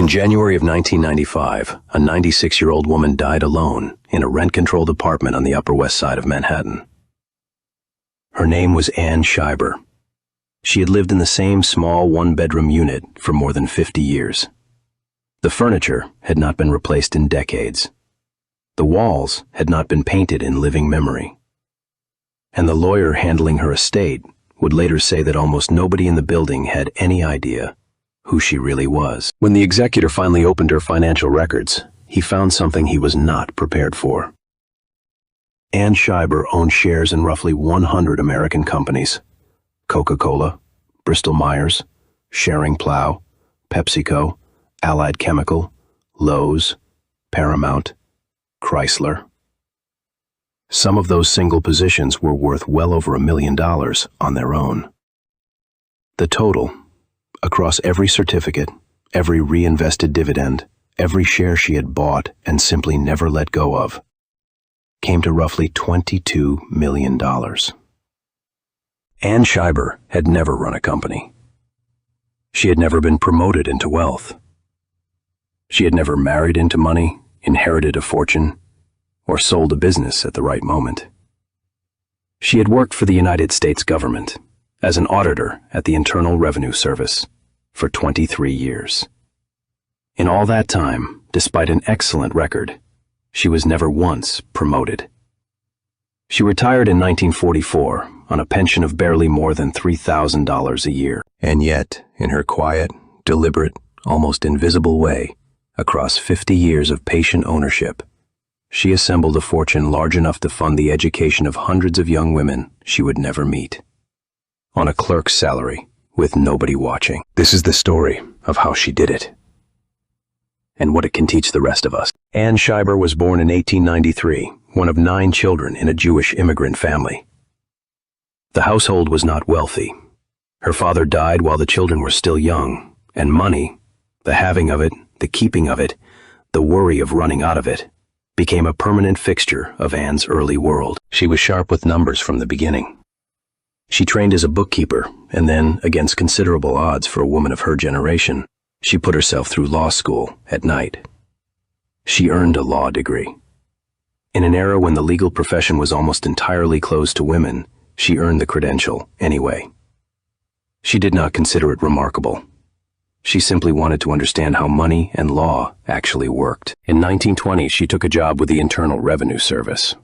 In January of 1995, a 96-year-old woman died alone in a rent-controlled apartment on the Upper West Side of Manhattan. Her name was Anne Scheiber. She had lived in the same small one-bedroom unit for more than 50 years. The furniture had not been replaced in decades. The walls had not been painted in living memory. And the lawyer handling her estate would later say that almost nobody in the building had any idea who she really was. When the executor finally opened her financial records, he found something he was not prepared for. Anne Scheiber owned shares in roughly 100 American companies: Coca-Cola, Bristol-Myers, Schering-Plough, PepsiCo, Allied Chemical, Lowe's, Paramount, Chrysler. Some of those single positions were worth well over $1 million on their own. The total, across every certificate, every reinvested dividend, every share she had bought and simply never let go of, came to roughly $22 million. Anne Scheiber had never run a company. She had never been promoted into wealth. She had never married into money, inherited a fortune, or sold a business at the right moment. She had worked for the United States government as an auditor at the Internal Revenue Service for 23 years. In all that time, despite an excellent record, she was never once promoted. She retired in 1944 on a pension of barely more than $3,000 a year. And yet, in her quiet, deliberate, almost invisible way, across 50 years of patient ownership, she assembled a fortune large enough to fund the education of hundreds of young women she would never meet, on a clerk's salary, with nobody watching. This is the story of how she did it, and what it can teach the rest of us. Anne Scheiber was born in 1893, one of 9 children in a Jewish immigrant family. The household was not wealthy. Her father died while the children were still young, and money, the having of it, the keeping of it, the worry of running out of it, became a permanent fixture of Anne's early world. She was sharp with numbers from the beginning. She trained as a bookkeeper, and then, against considerable odds for a woman of her generation, she put herself through law school at night. She earned a law degree. In an era when the legal profession was almost entirely closed to women, she earned the credential anyway. She did not consider it remarkable. She simply wanted to understand how money and law actually worked. In 1920, she took a job with the Internal Revenue Service.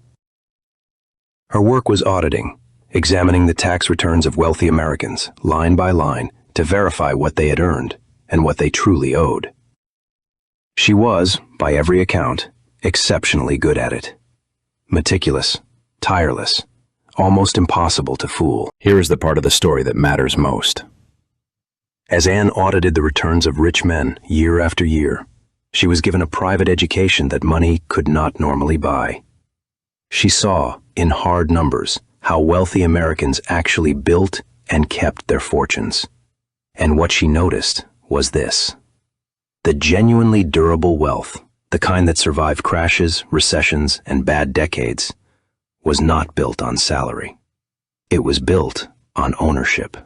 Her work was auditing, examining the tax returns of wealthy Americans, line by line, to verify what they had earned and what they truly owed. She was, by every account, exceptionally good at it. Meticulous, tireless, almost impossible to fool. Here is the part of the story that matters most. As Anne audited the returns of rich men year after year, she was given a private education that money could not normally buy. She saw, in hard numbers, how wealthy Americans actually built and kept their fortunes. And what she noticed was this: the genuinely durable wealth, the kind that survived crashes, recessions, and bad decades, was not built on salary. It was built on ownership.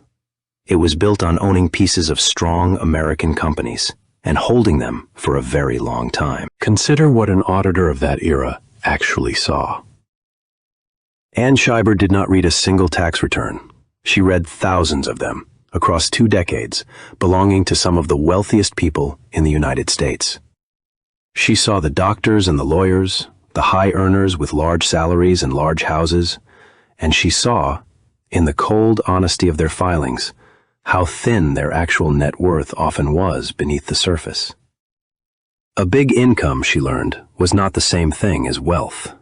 It was built on owning pieces of strong American companies and holding them for a very long time. Consider what an auditor of that era actually saw. Anne Scheiber did not read a single tax return. She read thousands of them across 2 decades, belonging to some of the wealthiest people in the United States. She saw the doctors and the lawyers, the high earners with large salaries and large houses, and she saw, in the cold honesty of their filings, how thin their actual net worth often was beneath the surface. A big income, she learned, was not the same thing as wealth.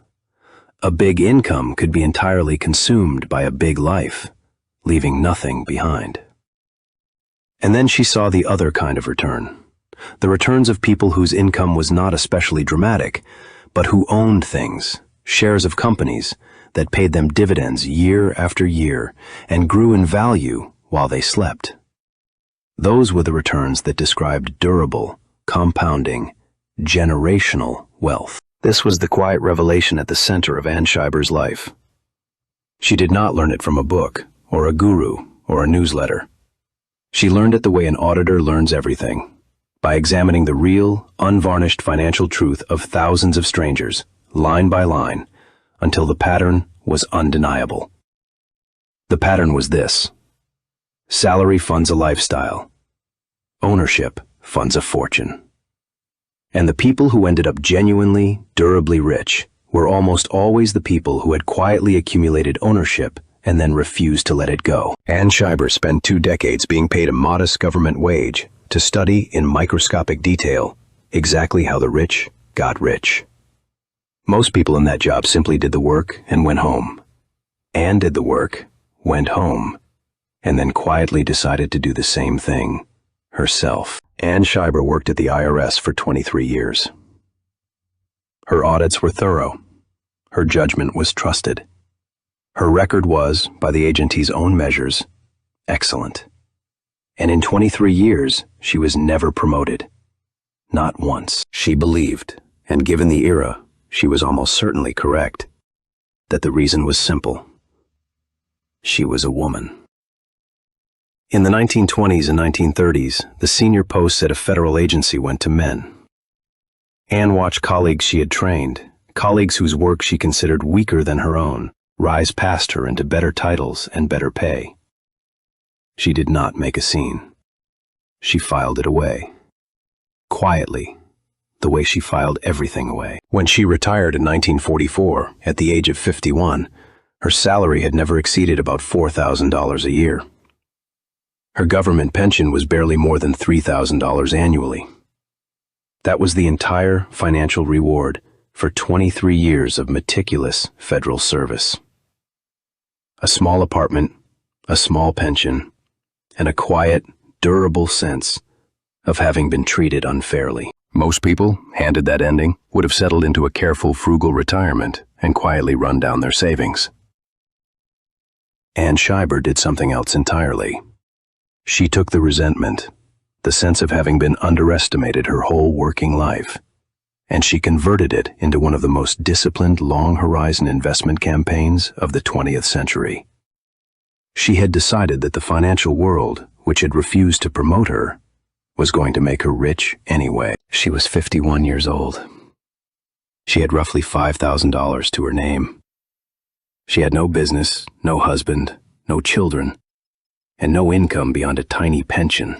A big income could be entirely consumed by a big life, leaving nothing behind. And then she saw the other kind of return, the returns of people whose income was not especially dramatic, but who owned things, shares of companies, that paid them dividends year after year and grew in value while they slept. Those were the returns that described durable, compounding, generational wealth. This was the quiet revelation at the center of Anne Scheiber's life. She did not learn it from a book, or a guru, or a newsletter. She learned it the way an auditor learns everything, by examining the real, unvarnished financial truth of thousands of strangers, line by line, until the pattern was undeniable. The pattern was this: salary funds a lifestyle, ownership funds a fortune. And the people who ended up genuinely, durably rich were almost always the people who had quietly accumulated ownership and then refused to let it go. Anne Scheiber spent 2 decades being paid a modest government wage to study in microscopic detail exactly how the rich got rich. Most people in that job simply did the work and went home. Anne did the work, went home, and then quietly decided to do the same thing herself. Anne Scheiber worked at the IRS for 23 years. Her audits were thorough. Her judgment was trusted. Her record was, by the agency's own measures, excellent. And in 23 years, she was never promoted. Not once. She believed, and given the era, she was almost certainly correct, that the reason was simple. She was a woman. In the 1920s and 1930s, the senior posts at a federal agency went to men. Anne watched colleagues she had trained, colleagues whose work she considered weaker than her own, rise past her into better titles and better pay. She did not make a scene. She filed it away. Quietly, the way she filed everything away. When she retired in 1944, at the age of 51, her salary had never exceeded about $4,000 a year. Her government pension was barely more than $3,000 annually. That was the entire financial reward for 23 years of meticulous federal service. A small apartment, a small pension, and a quiet, durable sense of having been treated unfairly. Most people, handed that ending, would have settled into a careful, frugal retirement and quietly run down their savings. Anne Scheiber did something else entirely. She took the resentment, the sense of having been underestimated her whole working life, and she converted it into one of the most disciplined, long-horizon investment campaigns of the 20th century. She had decided that the financial world, which had refused to promote her, was going to make her rich anyway. She was 51 years old. She had roughly $5,000 to her name. She had no business, no husband, no children, and no income beyond a tiny pension.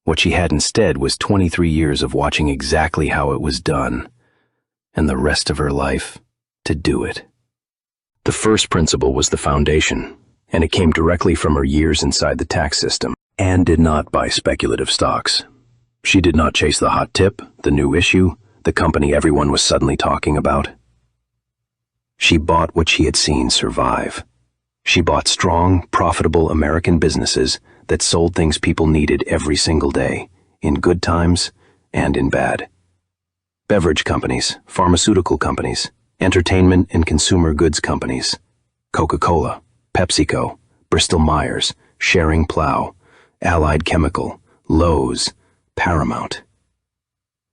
What she had instead was 23 years of watching exactly how it was done, and the rest of her life to do it. The first principle was the foundation, and it came directly from her years inside the tax system. Anne did not buy speculative stocks. She did not chase the hot tip, the new issue, the company everyone was suddenly talking about. She bought what she had seen survive. She bought strong, profitable American businesses that sold things people needed every single day, in good times and in bad. Beverage companies, pharmaceutical companies, entertainment and consumer goods companies, Coca-Cola, PepsiCo, Bristol-Myers, Schering Plough, Allied Chemical, Lowe's, Paramount.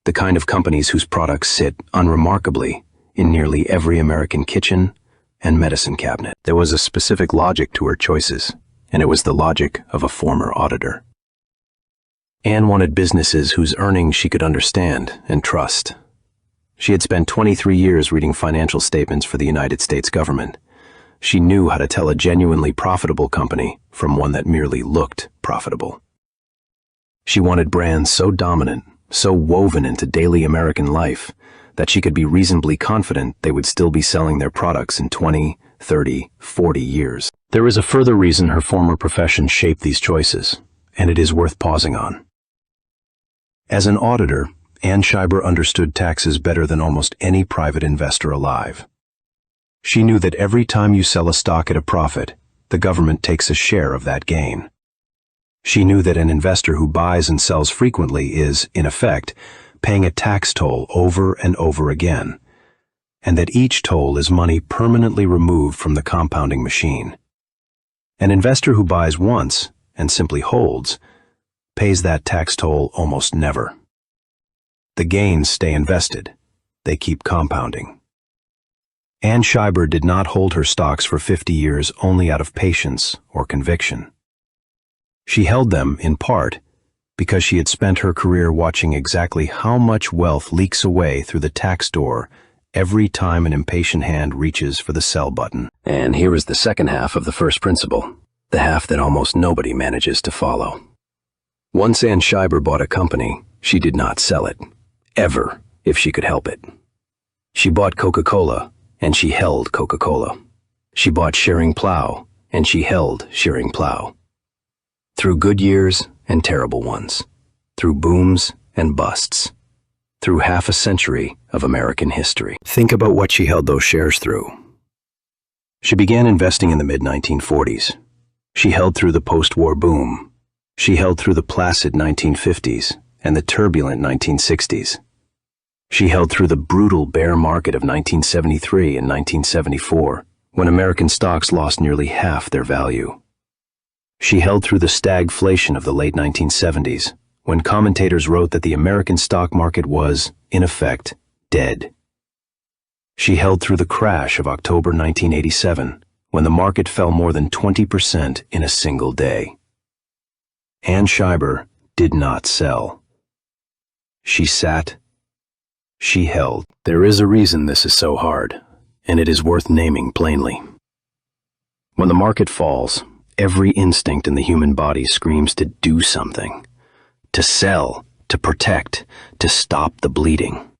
The kind of companies whose products sit, unremarkably, in nearly every American kitchen and medicine cabinet. There was a specific logic to her choices, and it was the logic of a former auditor. Anne wanted businesses whose earnings she could understand and trust. She had spent 23 years reading financial statements for the United States government. She knew how to tell a genuinely profitable company from one that merely looked profitable. She wanted brands so dominant, so woven into daily American life, that she could be reasonably confident they would still be selling their products in 20, 30, 40 years. There is a further reason her former profession shaped these choices, and it is worth pausing on. As an auditor, Anne Scheiber understood taxes better than almost any private investor alive. She knew that every time you sell a stock at a profit, the government takes a share of that gain. She knew that an investor who buys and sells frequently is, in effect, paying a tax toll over and over again, and that each toll is money permanently removed from the compounding machine. An investor who buys once and simply holds pays that tax toll almost never. The gains stay invested. They keep compounding. Anne Scheiber did not hold her stocks for 50 years only out of patience or conviction. She held them, in part, because she had spent her career watching exactly how much wealth leaks away through the tax door every time an impatient hand reaches for the sell button. And here is the second half of the first principle, the half that almost nobody manages to follow. Once Anne Scheiber bought a company, she did not sell it, ever, if she could help it. She bought Coca-Cola, and she held Coca-Cola. She bought Shearing Plow, and she held Shearing Plow. Through good years and terrible ones, through booms and busts, through half a century of American history. Think about what she held those shares through. She began investing in the mid-1940s. She held through the post-war boom. She held through the placid 1950s and the turbulent 1960s. She held through the brutal bear market of 1973 and 1974, when American stocks lost nearly half their value. She held through the stagflation of the late 1970s, when commentators wrote that the American stock market was, in effect, dead. She held through the crash of October 1987, when the market fell more than 20% in a single day. Anne Scheiber did not sell. She sat. She held. There is a reason this is so hard, and it is worth naming plainly. When the market falls, every instinct in the human body screams to do something, to sell, to protect, to stop the bleeding.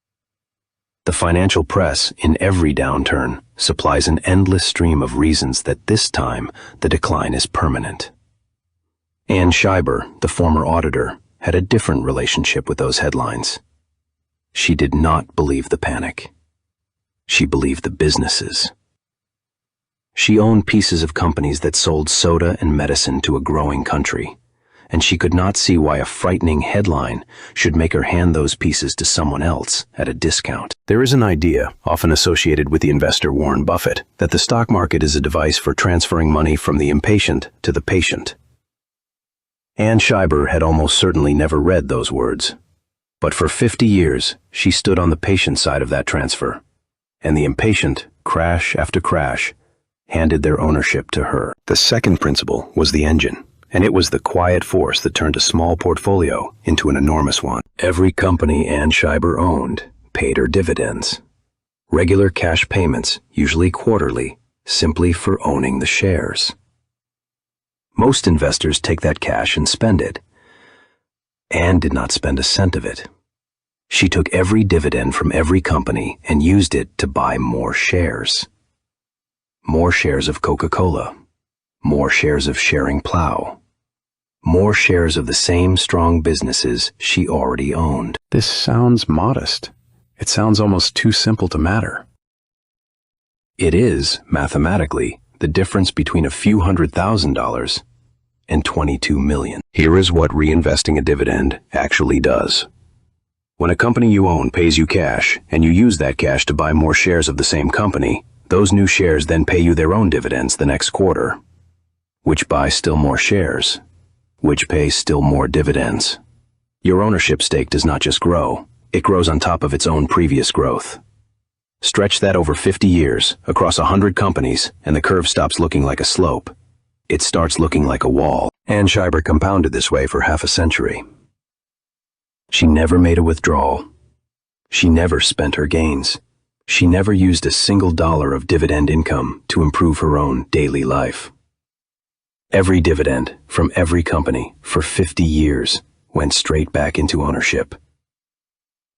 The financial press, in every downturn, supplies an endless stream of reasons that this time the decline is permanent. Anne Scheiber, the former auditor, had a different relationship with those headlines. She did not believe the panic. She believed the businesses. She owned pieces of companies that sold soda and medicine to a growing country, and she could not see why a frightening headline should make her hand those pieces to someone else at a discount. There is an idea, often associated with the investor Warren Buffett, that the stock market is a device for transferring money from the impatient to the patient. Anne Scheiber had almost certainly never read those words, but for 50 years she stood on the patient side of that transfer, and the impatient, crash after crash, handed their ownership to her. The second principle was the engine, and it was the quiet force that turned a small portfolio into an enormous one. Every company Anne Scheiber owned paid her dividends, regular cash payments, usually quarterly, simply for owning the shares. Most investors take that cash and spend it. Anne did not spend a cent of it. She took every dividend from every company and used it to buy more shares. More shares of Coca-Cola, more shares of Shearing Plow, more shares of the same strong businesses she already owned. This sounds modest. It sounds almost too simple to matter. It is, mathematically, the difference between a few $100,000 and $22 million. Here is what reinvesting a dividend actually does. When a company you own pays you cash, and you use that cash to buy more shares of the same company, those new shares then pay you their own dividends the next quarter, which buy still more shares, which pay still more dividends. Your ownership stake does not just grow, it grows on top of its own previous growth. Stretch that over 50 years, across 100 companies, and the curve stops looking like a slope. It starts looking like a wall. Anne Scheiber compounded this way for half a century. She never made a withdrawal. She never spent her gains. She never used a single dollar of dividend income to improve her own daily life. Every dividend from every company for 50 years went straight back into ownership.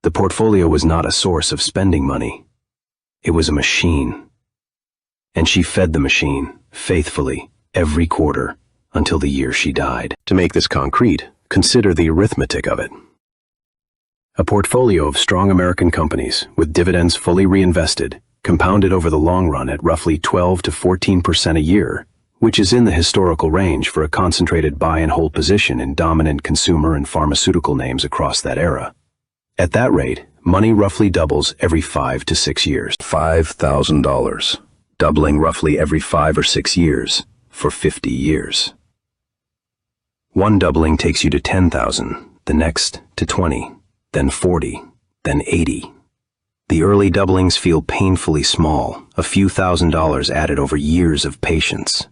The portfolio was not a source of spending money. It was a machine. And she fed the machine, faithfully, every quarter, until the year she died. To make this concrete, consider the arithmetic of it. A portfolio of strong American companies, with dividends fully reinvested, compounded over the long run at roughly 12 to 14% a year, which is in the historical range for a concentrated buy and hold position in dominant consumer and pharmaceutical names across that era. At that rate, money roughly doubles every 5 to 6 years. $5,000, doubling roughly every 5 or 6 years for 50 years. One doubling takes you to 10,000, the next to 20, then 40, then 80. The early doublings feel painfully small, a few $1,000s added over years of patience.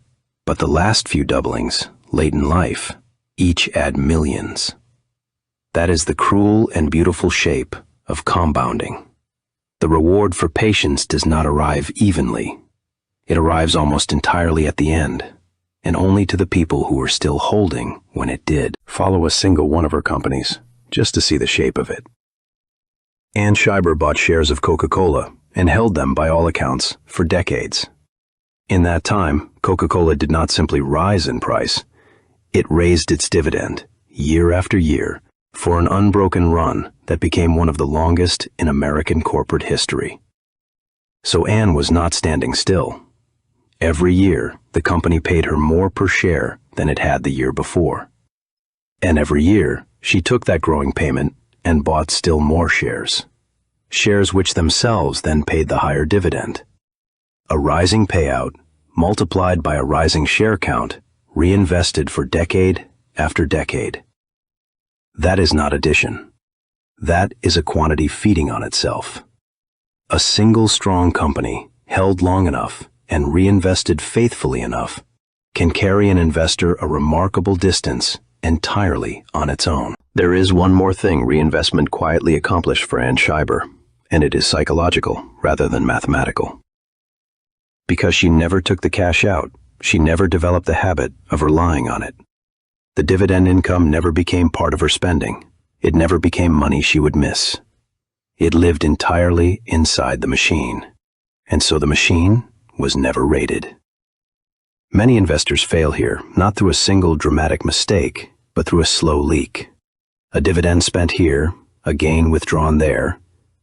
But the last few doublings, late in life, each add millions. That is the cruel and beautiful shape of compounding. The reward for patience does not arrive evenly. It arrives almost entirely at the end, and only to the people who were still holding when it did. Follow a single one of her companies, just to see the shape of it. Anne Scheiber bought shares of Coca-Cola and held them, by all accounts, for decades. In that time, Coca-Cola did not simply rise in price, it raised its dividend, year after year, for an unbroken run that became one of the longest in American corporate history. So Anne was not standing still. Every year, the company paid her more per share than it had the year before. And every year, she took that growing payment and bought still more shares. Shares which themselves then paid the higher dividend. A rising payout, multiplied by a rising share count, reinvested for decade after decade. That is not addition. That is a quantity feeding on itself. A single strong company, held long enough and reinvested faithfully enough, can carry an investor a remarkable distance entirely on its own. There is one more thing reinvestment quietly accomplished for Anne Scheiber, and it is psychological rather than mathematical. Because she never took the cash out, she never developed the habit of relying on it. The dividend income never became part of her spending. It never became money she would miss. It lived entirely inside the machine, and so the machine was never rated. Many investors fail here, not through a single dramatic mistake, but through a slow leak. A dividend spent here, a gain withdrawn there,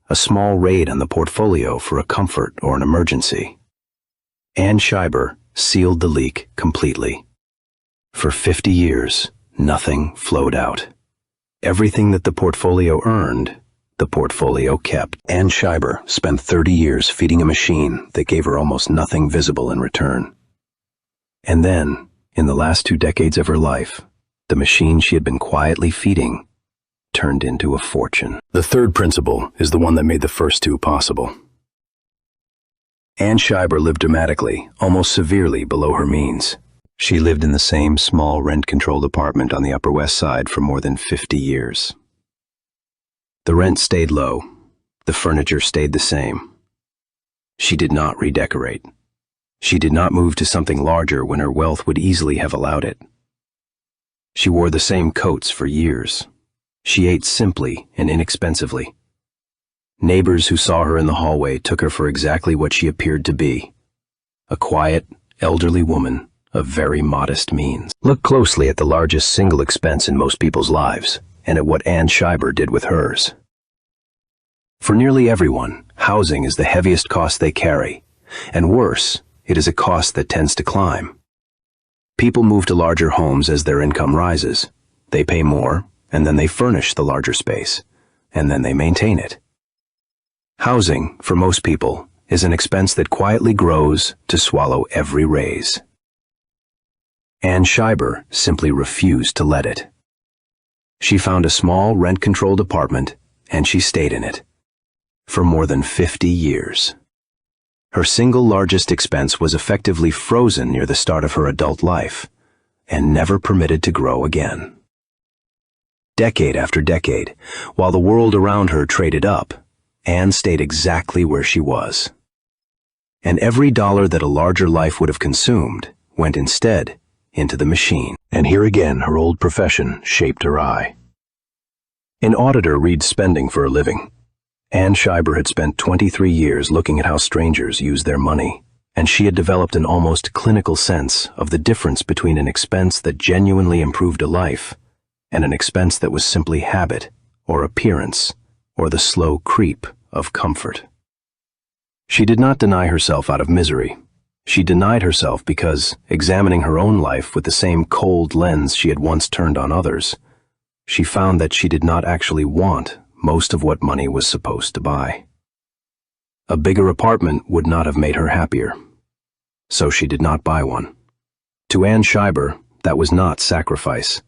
a small raid on the portfolio for a comfort or an emergency. Anne Scheiber sealed the leak completely. For 50 years, nothing flowed out. Everything that the portfolio earned, the portfolio kept. Anne Scheiber spent 30 years feeding a machine that gave her almost nothing visible in return. And then, in the last 2 decades of her life, the machine she had been quietly feeding turned into a fortune. The third principle is the one that made the first 2 possible. Anne Scheiber lived dramatically, almost severely below her means. She lived in the same small rent-controlled apartment on the Upper West Side for more than 50 years. The rent stayed low. The furniture stayed the same. She did not redecorate. She did not move to something larger when her wealth would easily have allowed it. She wore the same coats for years. She ate simply and inexpensively. Neighbors who saw her in the hallway took her for exactly what she appeared to be, a quiet, elderly woman of very modest means. Look closely at the largest single expense in most people's lives, and at what Anne Scheiber did with hers. For nearly everyone, housing is the heaviest cost they carry, and worse, it is a cost that tends to climb. People move to larger homes as their income rises. They pay more, and then they furnish the larger space, and then they maintain it. Housing, for most people, is an expense that quietly grows to swallow every raise. Anne Scheiber simply refused to let it. She found a small rent-controlled apartment, and she stayed in it for more than 50 years. Her single largest expense was effectively frozen near the start of her adult life, and never permitted to grow again. Decade after decade, while the world around her traded up, Anne stayed exactly where she was. And every dollar that a larger life would have consumed went instead into the machine. And here again her old profession shaped her eye. An auditor reads spending for a living. Anne Scheiber had spent 23 years looking at how strangers use their money, and she had developed an almost clinical sense of the difference between an expense that genuinely improved a life and an expense that was simply habit or appearance or the slow creep of comfort. She did not deny herself out of misery. She denied herself because, examining her own life with the same cold lens she had once turned on others, she found that she did not actually want most of what money was supposed to buy. A bigger apartment would not have made her happier, so she did not buy one. To Anne Scheiber, that was not sacrifice.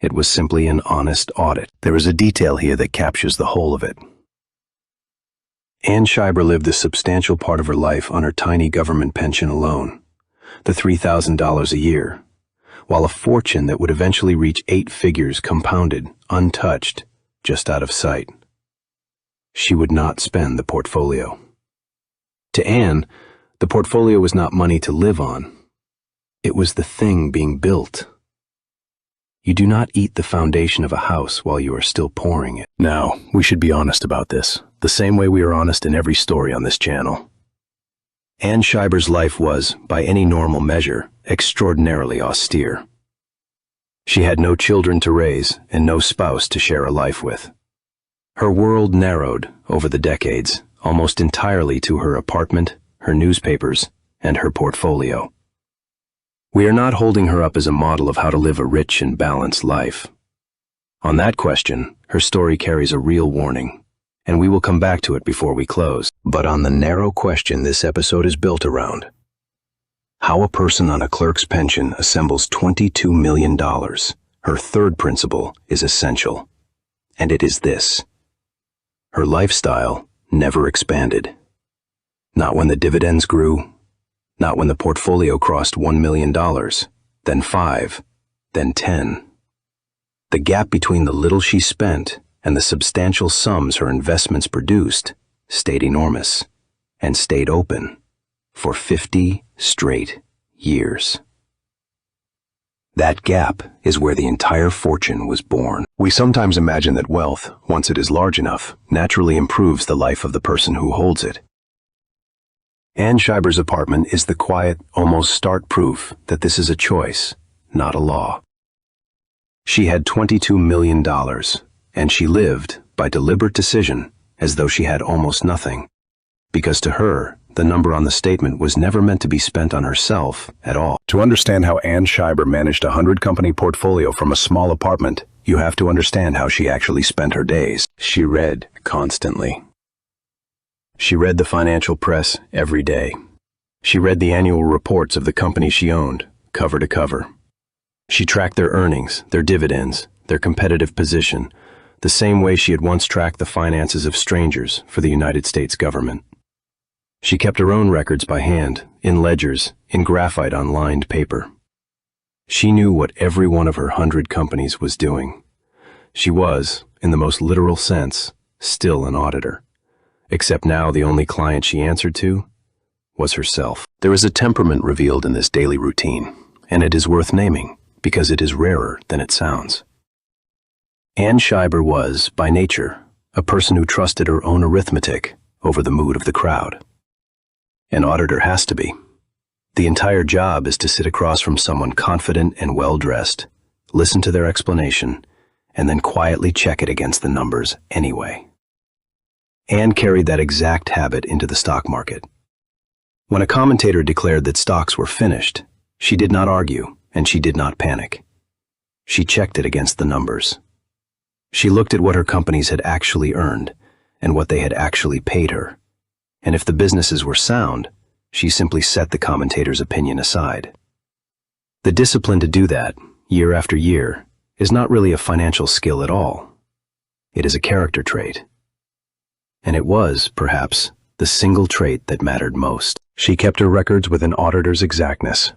It was simply an honest audit. There is a detail here that captures the whole of it. Anne Scheiber lived a substantial part of her life on her tiny government pension alone, the $3,000 a year, while a fortune that would eventually reach 8 figures compounded, untouched, just out of sight. She would not spend the portfolio. To Anne, the portfolio was not money to live on. It was the thing being built. You do not eat the foundation of a house while you are still pouring it. Now, we should be honest about this, the same way we are honest in every story on this channel. Anne Scheiber's life was, by any normal measure, extraordinarily austere. She had no children to raise and no spouse to share a life with. Her world narrowed, over the decades, almost entirely to her apartment, her newspapers, and her portfolio. We are not holding her up as a model of how to live a rich and balanced life. On that question, her story carries a real warning, and we will come back to it before we close. But on the narrow question this episode is built around, how a person on a clerk's pension assembles $22 million, her third principle is essential, and it is this: her lifestyle never expanded. Not when the dividends grew, not when the portfolio crossed $1 million, then 5, then 10. The gap between the little she spent and the substantial sums her investments produced stayed enormous and stayed open for 50 straight years. That gap is where the entire fortune was born. We sometimes imagine that wealth, once it is large enough, naturally improves the life of the person who holds it. Anne Scheiber's apartment is the quiet, almost stark proof that this is a choice, not a law. She had $22 million, and she lived, by deliberate decision, as though she had almost nothing, because to her, the number on the statement was never meant to be spent on herself at all. To understand how Anne Scheiber managed a 100-company portfolio from a small apartment, you have to understand how she actually spent her days. She read constantly. She read the financial press every day. She read the annual reports of the company she owned, cover to cover. She tracked their earnings, their dividends, their competitive position, the same way she had once tracked the finances of strangers for the United States government. She kept her own records by hand, in ledgers, in graphite on lined paper. She knew what every one of her 100 companies was doing. She was, in the most literal sense, still an auditor. Except now the only client she answered to was herself. There is a temperament revealed in this daily routine, and it is worth naming because it is rarer than it sounds. Anne Scheiber was, by nature, a person who trusted her own arithmetic over the mood of the crowd. An auditor has to be. The entire job is to sit across from someone confident and well-dressed, listen to their explanation, and then quietly check it against the numbers anyway. Anne carried that exact habit into the stock market. When a commentator declared that stocks were finished, she did not argue and she did not panic. She checked it against the numbers. She looked at what her companies had actually earned and what they had actually paid her. And if the businesses were sound, she simply set the commentator's opinion aside. The discipline to do that, year after year, is not really a financial skill at all. It is a character trait. And it was, perhaps, the single trait that mattered most. She kept her records with an auditor's exactness.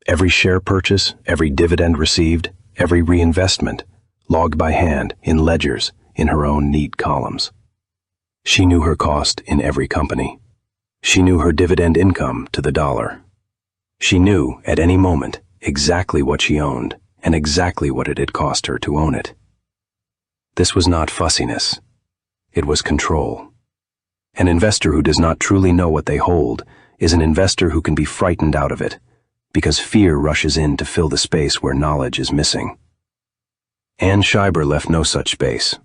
Every share purchase, every dividend received, every reinvestment, logged by hand, in ledgers, in her own neat columns. She knew her cost in every company. She knew her dividend income to the dollar. She knew, at any moment, exactly what she owned and exactly what it had cost her to own it. This was not fussiness. It was control. An investor who does not truly know what they hold is an investor who can be frightened out of it, because fear rushes in to fill the space where knowledge is missing. Anne Scheiber left no such space.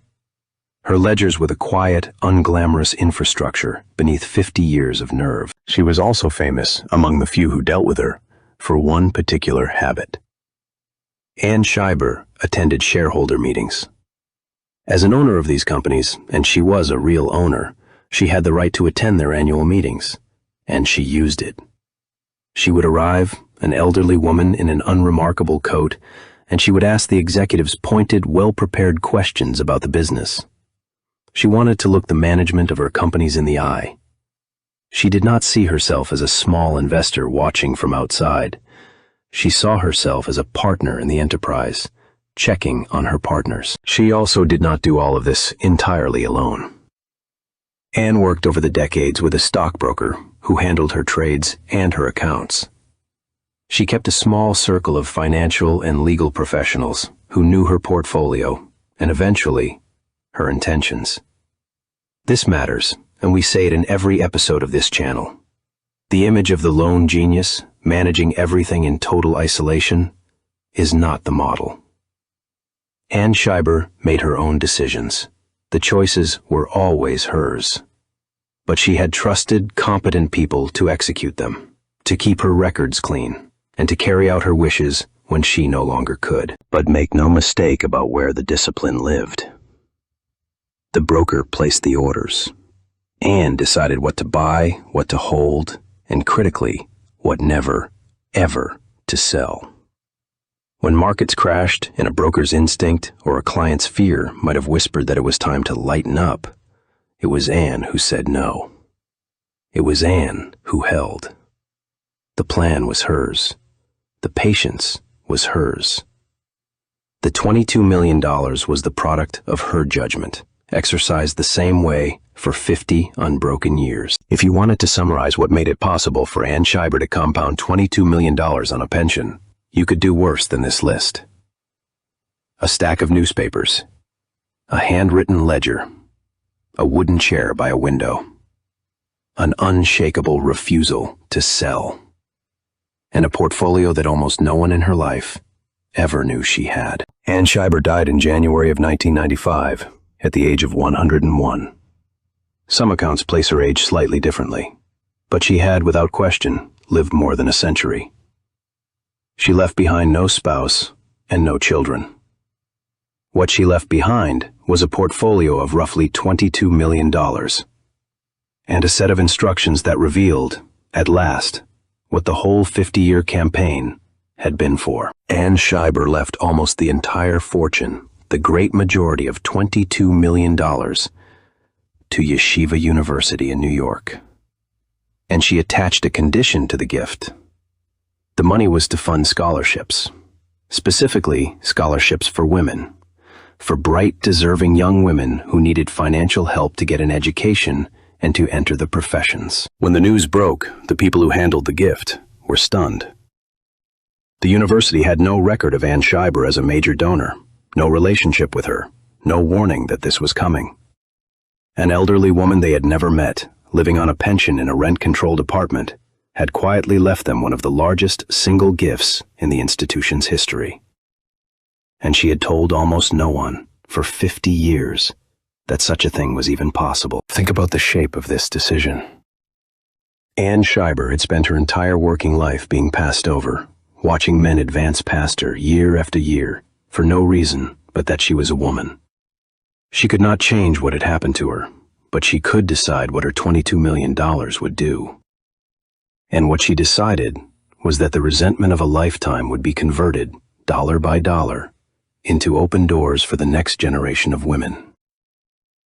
Her ledgers were the quiet, unglamorous infrastructure beneath 50 years of nerve. She was also famous, among the few who dealt with her, for one particular habit. Anne Scheiber attended shareholder meetings. As an owner of these companies, and she was a real owner, she had the right to attend their annual meetings, and she used it. She would arrive, an elderly woman in an unremarkable coat, and she would ask the executives pointed, well-prepared questions about the business. She wanted to look the management of her companies in the eye. She did not see herself as a small investor watching from outside. She saw herself as a partner in the enterprise, checking on her partners. She also did not do all of this entirely alone. Anne worked over the decades with a stockbroker who handled her trades and her accounts. She kept a small circle of financial and legal professionals who knew her portfolio and eventually her intentions. This matters, and we say it in every episode of this channel. The image of the lone genius managing everything in total isolation is not the model. Anne Scheiber made her own decisions. The choices were always hers. But she had trusted, competent people to execute them, to keep her records clean, and to carry out her wishes when she no longer could. But make no mistake about where the discipline lived. The broker placed the orders. Anne decided what to buy, what to hold, and critically, what never, ever to sell. When markets crashed and a broker's instinct or a client's fear might have whispered that it was time to lighten up, it was Anne who said no. It was Anne who held. The plan was hers. The patience was hers. The $22 million was the product of her judgment, exercised the same way for 50 unbroken years. If you wanted to summarize what made it possible for Anne Scheiber to compound $22 million on a pension, you could do worse than this list. A stack of newspapers, a handwritten ledger, a wooden chair by a window, an unshakable refusal to sell, and a portfolio that almost no one in her life ever knew she had. Anne Scheiber died in January of 1995 at the age of 101. Some accounts place her age slightly differently, but she had, without question, lived more than a century. She left behind no spouse and no children. What she left behind was a portfolio of roughly $22 million, and a set of instructions that revealed, at last, what the whole 50-year campaign had been for. Anne Scheiber left almost the entire fortune, the great majority of $22 million, to Yeshiva University in New York. And she attached a condition to the gift. The money was to fund scholarships, specifically scholarships for women, for bright, deserving young women who needed financial help to get an education and to enter the professions. When the news broke, the people who handled the gift were stunned. The university had no record of Anne Scheiber as a major donor, no relationship with her, no warning that this was coming. An elderly woman they had never met, living on a pension in a rent-controlled apartment, had quietly left them one of the largest single gifts in the institution's history. And she had told almost no one, for 50 years, that such a thing was even possible. Think about the shape of this decision. Anne Scheiber had spent her entire working life being passed over, watching men advance past her year after year, for no reason but that she was a woman. She could not change what had happened to her, but she could decide what her $22 million would do. And what she decided was that the resentment of a lifetime would be converted, dollar by dollar, into open doors for the next generation of women.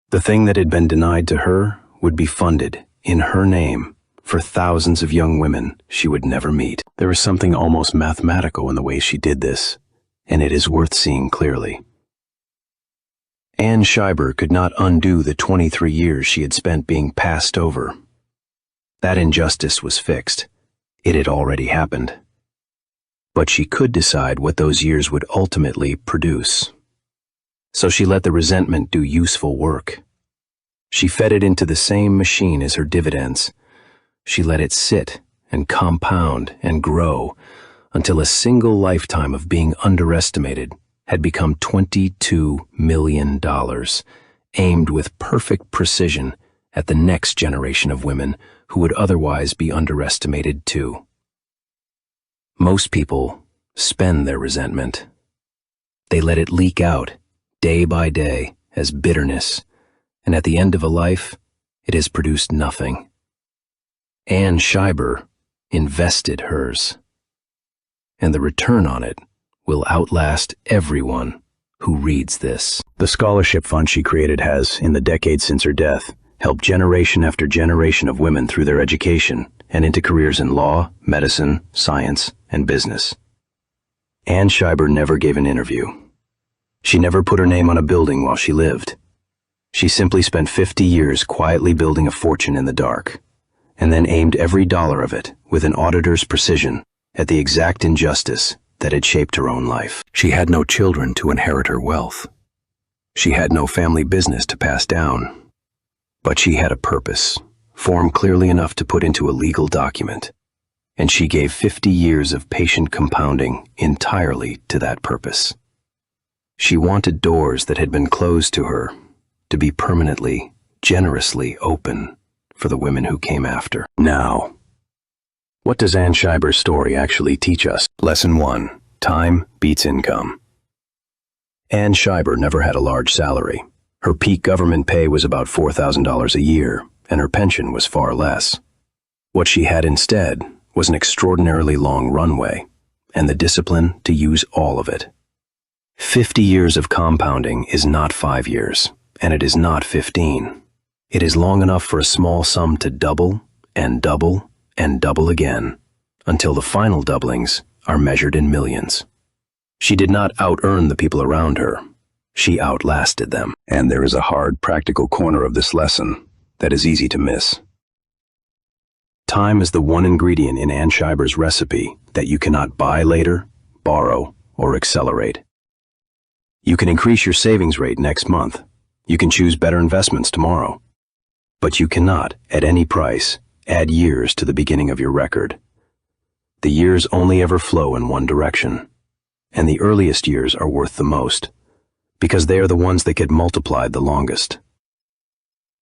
The thing that had been denied to her would be funded, in her name, for thousands of young women she would never meet. There was something almost mathematical in the way she did this, and it is worth seeing clearly. Anne Scheiber could not undo the 23 years she had spent being passed over. That injustice was fixed. It had already happened. But she could decide what those years would ultimately produce. So she let the resentment do useful work. She fed it into the same machine as her dividends. She let it sit and compound and grow until a single lifetime of being underestimated had become $22 million, aimed with perfect precision at the next generation of women who would otherwise be underestimated too. Most people spend their resentment. They let it leak out, day by day, as bitterness, and at the end of a life, it has produced nothing. Anne Scheiber invested hers, and the return on it will outlast everyone who reads this. The scholarship fund she created has, in the decades since her death, helped generation after generation of women through their education and into careers in law, medicine, science, and business. Anne Scheiber never gave an interview. She never put her name on a building while she lived. She simply spent 50 years quietly building a fortune in the dark, and then aimed every dollar of it with an auditor's precision at the exact injustice that had shaped her own life. She had no children to inherit her wealth. She had no family business to pass down. But she had a purpose, formed clearly enough to put into a legal document, and she gave 50 years of patient compounding entirely to that purpose. She wanted doors that had been closed to her to be permanently, generously open for the women who came after. Now, what does Anne Scheiber's story actually teach us? Lesson 1. Time beats income. Anne Scheiber never had a large salary. Her peak government pay was about $4,000 a year, and her pension was far less. What she had instead was an extraordinarily long runway, and the discipline to use all of it. 50 years of compounding is not 5 years, and it is not 15. It is long enough for a small sum to double and double and double again, until the final doublings are measured in millions. She did not out-earn the people around her. She outlasted them. And there is a hard, practical corner of this lesson that is easy to miss. Time is the one ingredient in Anne Scheiber's recipe that you cannot buy later, borrow, or accelerate. You can increase your savings rate next month. You can choose better investments tomorrow. But you cannot, at any price, add years to the beginning of your record. The years only ever flow in one direction, and the earliest years are worth the most, because they are the ones that get multiplied the longest.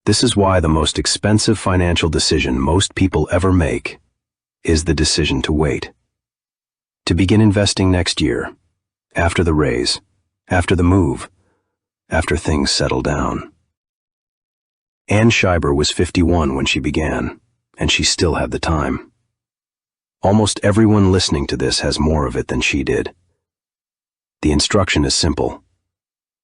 This is why the most expensive financial decision most people ever make is the decision to wait. To begin investing next year, after the raise, after the move, after things settle down. Anne Scheiber was 51 when she began, and she still had the time. Almost everyone listening to this has more of it than she did. The instruction is simple.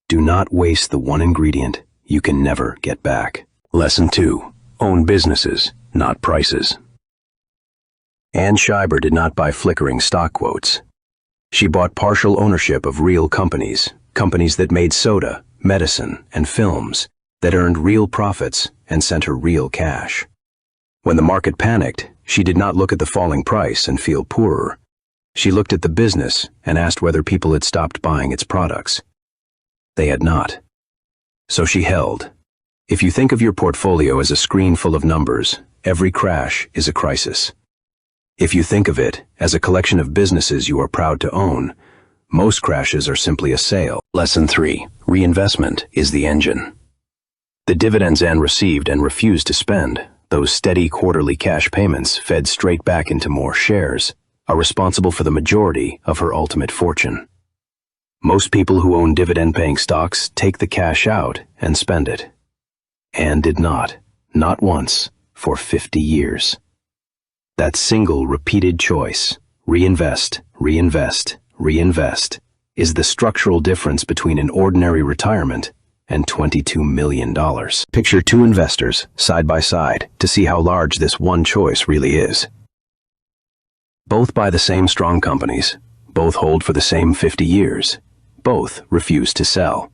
Do not waste the one ingredient you can never get back. Lesson 2. Own businesses, not prices. Anne Scheiber did not buy flickering stock quotes. She bought partial ownership of real companies, companies that made soda, medicine, and films, that earned real profits and sent her real cash. When the market panicked, she did not look at the falling price and feel poorer. She looked at the business and asked whether people had stopped buying its products. They had not. So she held. If you think of your portfolio as a screen full of numbers, every crash is a crisis. If you think of it as a collection of businesses you are proud to own, most crashes are simply a sale. Lesson 3. Reinvestment is the engine. The dividends Anne received and refused to spend, those steady quarterly cash payments fed straight back into more shares, are responsible for the majority of her ultimate fortune. Most people who own dividend-paying stocks take the cash out and spend it. Anne did not once, for 50 years. That single repeated choice, reinvest, reinvest, reinvest, is the structural difference between an ordinary retirement and $22 million. Picture two investors side by side to see how large this one choice really is. Both buy the same strong companies, both hold for the same 50 years, both refuse to sell.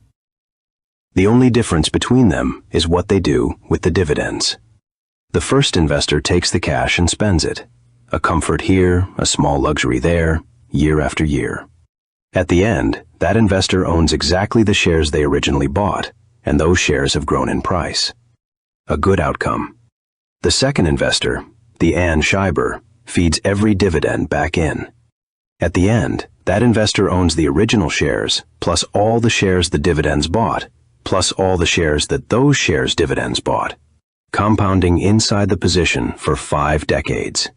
The only difference between them is what they do with the dividends. The first investor takes the cash and spends it, a comfort here, a small luxury there, year after year. At the end, that investor owns exactly the shares they originally bought, and those shares have grown in price. A good outcome. The second investor, the Anne Scheiber, feeds every dividend back in. At the end, that investor owns the original shares, plus all the shares the dividends bought, plus all the shares that those shares dividends bought, compounding inside the position for 5 decades.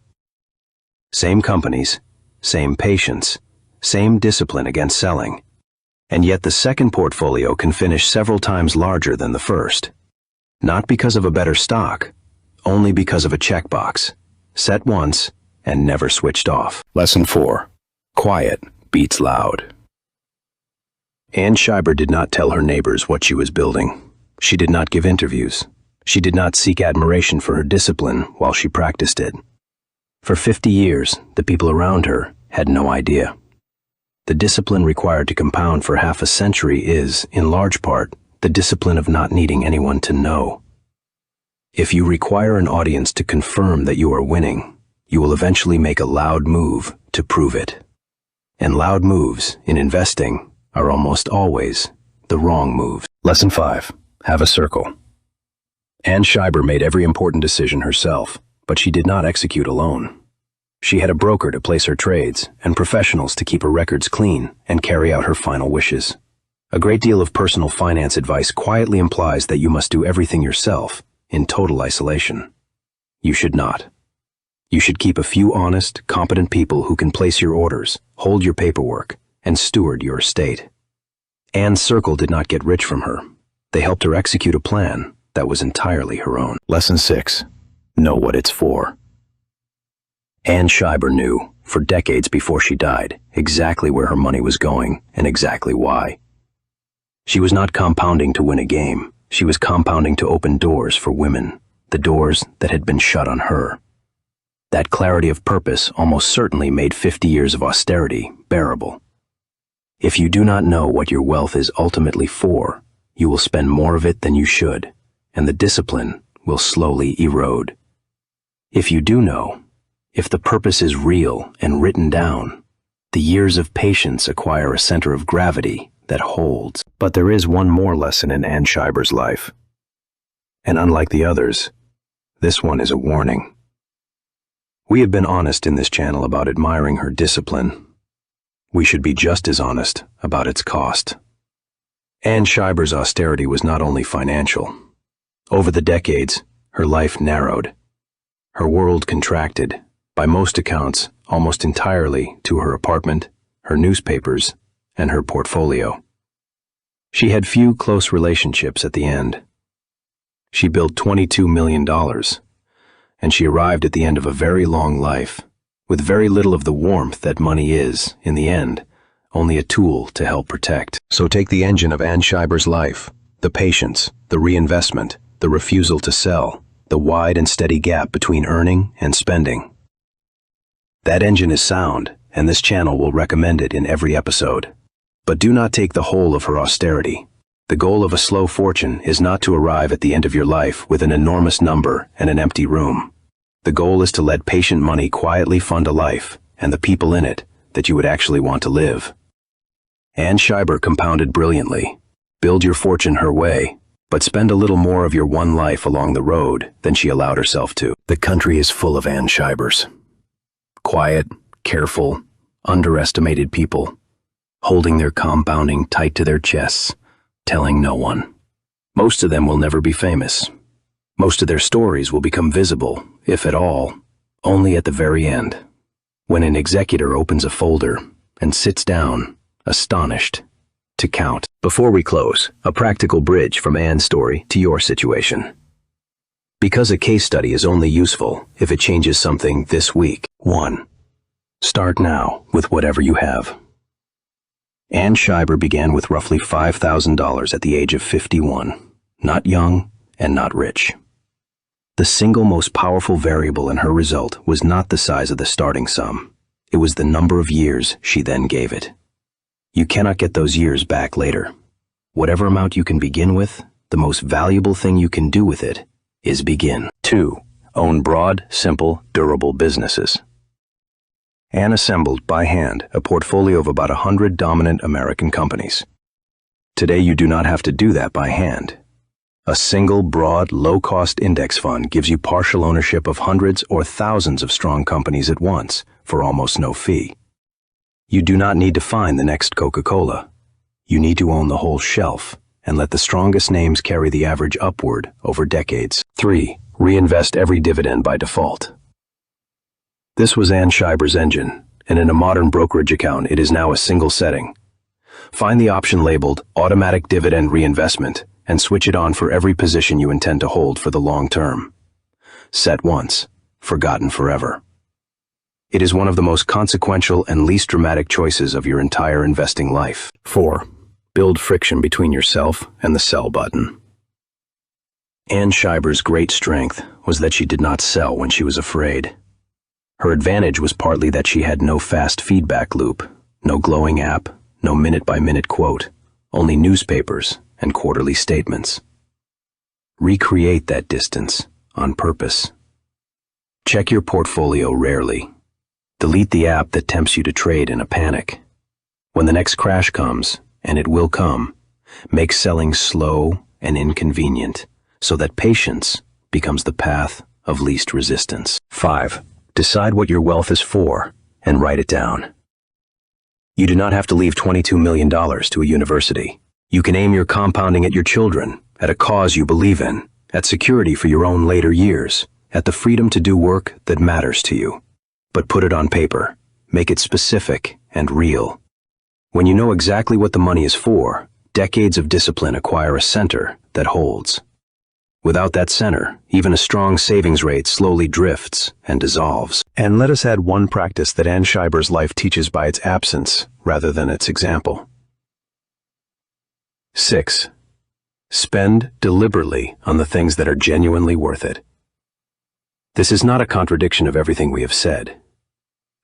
Same companies, same patience, same discipline against selling, and yet the second portfolio can finish several times larger than the first. Not because of a better stock, only because of a checkbox, set once and never switched off. Lesson 4. Quiet beats loud. Anne Scheiber did not tell her neighbors what she was building. She did not give interviews. She did not seek admiration for her discipline while she practiced it. For 50 years, the people around her had no idea. The discipline required to compound for half a century is, in large part, the discipline of not needing anyone to know. If you require an audience to confirm that you are winning, you will eventually make a loud move to prove it. And loud moves, in investing, are almost always the wrong moves. Lesson 5. Have a circle. Anne Scheiber made every important decision herself, but she did not execute alone. She had a broker to place her trades and professionals to keep her records clean and carry out her final wishes. A great deal of personal finance advice quietly implies that you must do everything yourself in total isolation. You should not. You should keep a few honest, competent people who can place your orders, hold your paperwork, and steward your estate. Anne's circle did not get rich from her. They helped her execute a plan that was entirely her own. Lesson 6. Know what it's for. Anne Scheiber knew, for decades before she died, exactly where her money was going and exactly why. She was not compounding to win a game. She was compounding to open doors for women, the doors that had been shut on her. That clarity of purpose almost certainly made 50 years of austerity bearable. If you do not know what your wealth is ultimately for, you will spend more of it than you should, and the discipline will slowly erode. If you do know, if the purpose is real and written down, the years of patience acquire a center of gravity that holds. But there is one more lesson in Anne Scheiber's life. And unlike the others, this one is a warning. We have been honest in this channel about admiring her discipline. We should be just as honest about its cost. Anne Scheiber's austerity was not only financial. Over the decades, her life narrowed. Her world contracted, by most accounts, almost entirely to her apartment, her newspapers, and her portfolio. She had few close relationships at the end. She billed $22 million, and she arrived at the end of a very long life, with very little of the warmth that money is, in the end, only a tool to help protect. So take the engine of Anne Scheiber's life, the patience, the reinvestment, the refusal to sell, the wide and steady gap between earning and spending. That engine is sound, and this channel will recommend it in every episode. But do not take the whole of her austerity. The goal of a slow fortune is not to arrive at the end of your life with an enormous number and an empty room. The goal is to let patient money quietly fund a life, and the people in it, that you would actually want to live. Anne Scheiber compounded brilliantly. Build your fortune her way, but spend a little more of your one life along the road than she allowed herself to. The country is full of Anne Scheibers. Quiet, careful, underestimated people, holding their compounding tight to their chests, telling no one. Most of them will never be famous. Most of their stories will become visible, if at all, only at the very end, when an executor opens a folder and sits down, astonished, to count. Before we close, a practical bridge from Anne's story to your situation. Because a case study is only useful if it changes something this week. 1. Start now with whatever you have. Anne Scheiber began with roughly $5,000 at the age of 51, not young and not rich. The single most powerful variable in her result was not the size of the starting sum. It was the number of years she then gave it. You cannot get those years back later. Whatever amount you can begin with, the most valuable thing you can do with it is begin. 2. Own broad, simple, durable businesses. Anne assembled, by hand, a portfolio of about 100 dominant American companies. Today you do not have to do that by hand. A single, broad, low-cost index fund gives you partial ownership of hundreds or thousands of strong companies at once, for almost no fee. You do not need to find the next Coca-Cola. You need to own the whole shelf, and let the strongest names carry the average upward over decades. 3. Reinvest every dividend by default. This was Anne Scheiber's engine, and in a modern brokerage account it is now a single setting. Find the option labeled Automatic Dividend Reinvestment and switch it on for every position you intend to hold for the long term. Set once, forgotten forever. It is one of the most consequential and least dramatic choices of your entire investing life. 4. Build friction between yourself and the sell button. Anne Scheiber's great strength was that she did not sell when she was afraid. Her advantage was partly that she had no fast feedback loop, No glowing app, no minute-by-minute quote, only newspapers and quarterly statements. Recreate that distance on purpose. Check your portfolio rarely. Delete the app that tempts you to trade in a panic. When the next crash comes, and it will come, make selling slow and inconvenient so that patience becomes the path of least resistance. 5. Decide what your wealth is for and write it down. You do not have to leave $22 million to a university. You can aim your compounding at your children, at a cause you believe in, at security for your own later years, at the freedom to do work that matters to you. But put it on paper. Make it specific and real. When you know exactly what the money is for, decades of discipline acquire a center that holds. Without that center, even a strong savings rate slowly drifts and dissolves. And let us add one practice that Anne Scheiber's life teaches by its absence rather than its example. 6. Spend deliberately on the things that are genuinely worth it. This is not a contradiction of everything we have said.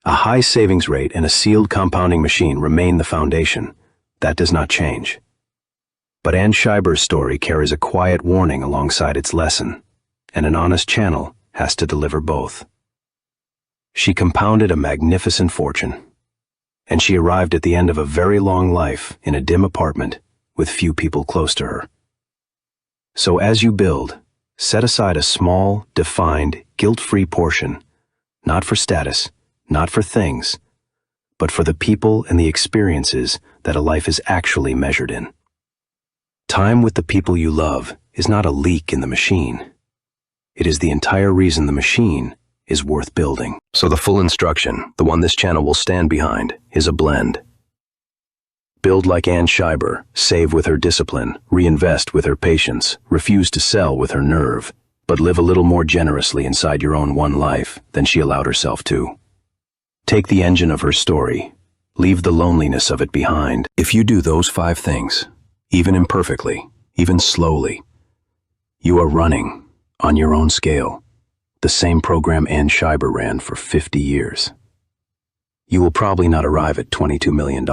A high savings rate and a sealed compounding machine remain the foundation. That does not change. But Anne Scheiber's story carries a quiet warning alongside its lesson, and an honest channel has to deliver both. She compounded a magnificent fortune, and she arrived at the end of a very long life in a dim apartment with few people close to her. So as you build, set aside a small, defined, guilt-free portion, not for status, not for things, but for the people and the experiences that a life is actually measured in. Time with the people you love is not a leak in the machine. It is the entire reason the machine is worth building. So the full instruction, the one this channel will stand behind, is a blend. Build like Anne Scheiber, save with her discipline, reinvest with her patience, refuse to sell with her nerve, but live a little more generously inside your own one life than she allowed herself to. Take the engine of her story, leave the loneliness of it behind. If you do those 5 things, even imperfectly, even slowly, you are running, on your own scale, the same program Anne Scheiber ran for 50 years. You will probably not arrive at $22 million,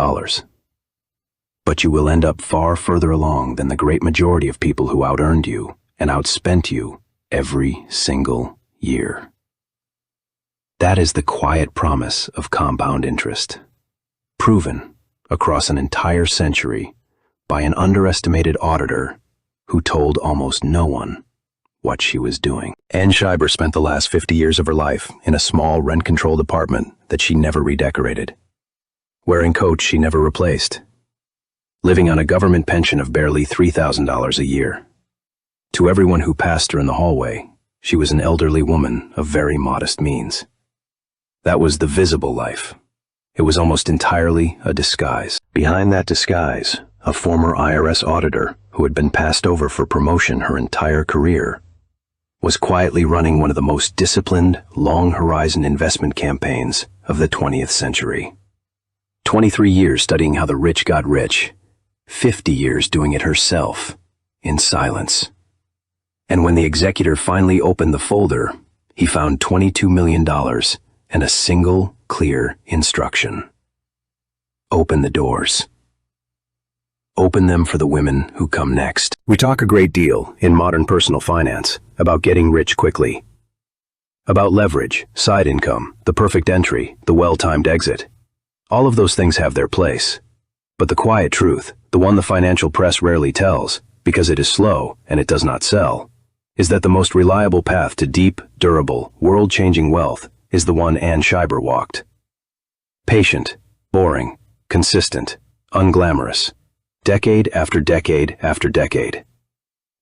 but you will end up far further along than the great majority of people who out-earned you and outspent you every single year. That is the quiet promise of compound interest, proven across an entire century by an underestimated auditor who told almost no one what she was doing. Anne Scheiber spent the last 50 years of her life in a small rent-controlled apartment that she never redecorated, wearing coats she never replaced, living on a government pension of barely $3,000 a year. To everyone who passed her in the hallway, she was an elderly woman of very modest means. That was the visible life. It was almost entirely a disguise. Behind that disguise, a former IRS auditor who had been passed over for promotion her entire career was quietly running one of the most disciplined, long-horizon investment campaigns of the 20th century. 23 years studying how the rich got rich, 50 years doing it herself, in silence. And when the executor finally opened the folder, he found $22 million and a single, clear instruction. Open the doors. Open them for the women who come next. We talk a great deal in modern personal finance about getting rich quickly, about leverage, side income, the perfect entry, the well-timed exit. All of those things have their place. But the quiet truth, the one the financial press rarely tells, because it is slow and it does not sell, is that the most reliable path to deep, durable, world-changing wealth is the one Anne Scheiber walked. Patient, boring, consistent, unglamorous, decade after decade after decade.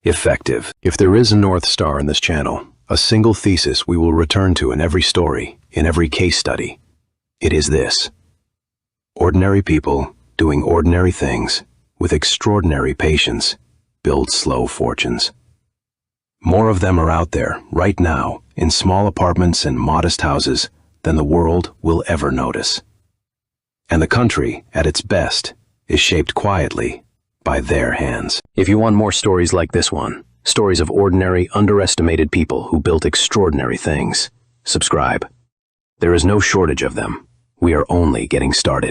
Effective. If there is a North Star in this channel, a single thesis we will return to in every story, in every case study, it is this: ordinary people doing ordinary things with extraordinary patience build slow fortunes. More of them are out there, right now, in small apartments and modest houses than the world will ever notice. And the country, at its best, is shaped quietly by their hands. If you want more stories like this one, stories of ordinary, underestimated people who built extraordinary things, subscribe. There is no shortage of them. We are only getting started.